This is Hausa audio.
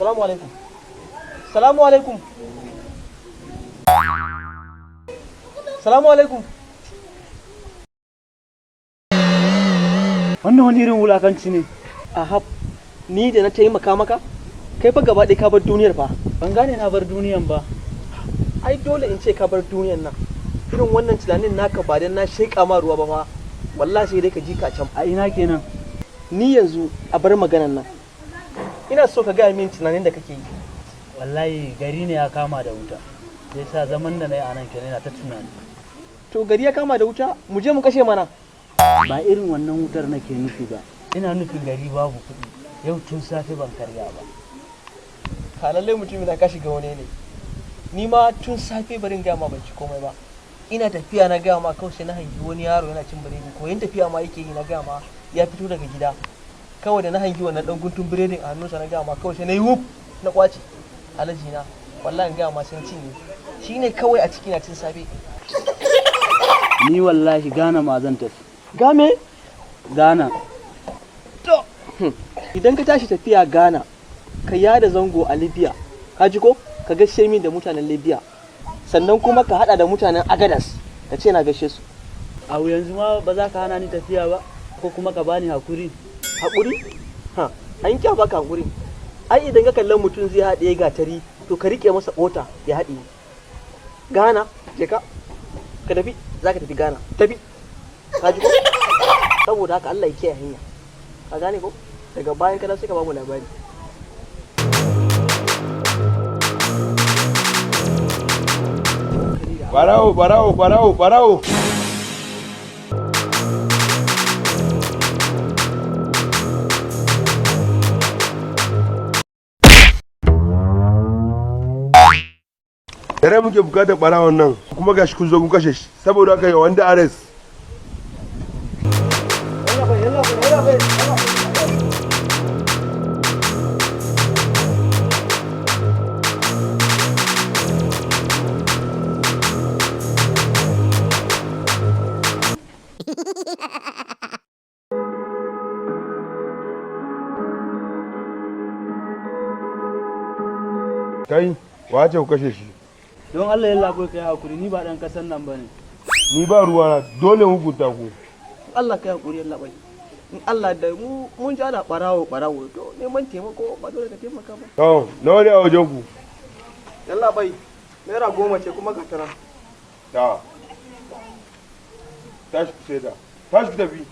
Salamu alaikum. Salamu alaikum. Salamu alaikum. Wannan wani irin wulakanci ne. Ahab, ni da na taimaka maka? Kai fa gaba ɗaya ka bar duniyar fa. Ban gane na bar duniyan ba. Ai dole in ce ka bar duniyar nan. Irin wannan tunanin naka ba dan na sheƙa ma ruwa ba fa. Wallahi sai dai ka ji ka can. A ina kenan? Ni yanzu a bar maganan nan. Ina so ka gaya min tunanin da kake yi. Wallahi gari ne ya kama da wuta. Sai sa zaman da na yi a nan kenan ina ta tunani. To gari ya kama da wuta, mu je mu kashe mana. Ba irin wannan wutar nake nufi ba. Ina nufin gari babu kuɗi. Yau tun safe ban karya ba. Ka lallai mutum na ka shiga wani ne. Ni ma tun safe barin gaya ma ban ci komai ba. Ina tafiya na gaya ma kawai sai na hangi wani yaro yana cin biredi. Koyon tafiya ma yake yi na gaya ma ya fito daga gida. Kawai da na hangi wannan dan guntun biredin a hannunsa na gaya ma kawai sai na yi wuf na kwace. Alaji na wallahi gaya ma sun cinye. Shine kawai a ciki na cin safe. Ni wallahi Ghana ma zan tafi. Game? Ghana. To, idan ka tashi tafiya Ghana, ka yada zango a Libya, ka ji ko? Ka gaishe min da mutanen Libya. Sannan kuma ka hada da mutanen Agadas, ka ce na gaishe su. A yanzu ma ba za ka hana ni tafiya ba, ko kuma ka bani hakuri. Hakuri? Ha, an kya baka hakuri. Ai idan ka kallon mutum zai haɗe gatari, to ka rike masa ota ya haɗe. Ghana, je ka. Ka tafi, za ka tafi Ghana. Tafi. Ka ji ko? Saboda haka Allah ya kiyaye hanya. Ka gane ko? Daga bayan kada sai ka ba mu labari. Barawo, barawo, barawo, barawo. Dare muke bukatar barawon nan kuma gashi kun zo kun kashe shi saboda haka yawan da arrest. Kai, wace ku kashe shi? Don Allah ya labo kai hakuri, ni ba dan kasan nan bane. Ni ba ruwa na dole hukunta ku. Allah kai hakuri Allah bai. In Allah da mu mun ji ana barawo to neman taimako ba dole ka taimaka ba. To, nawa ne a wajen ku? Allah bai. Naira 10 ce kuma ka tara. Da. Tashi ku sai da. Tashi ku tafi.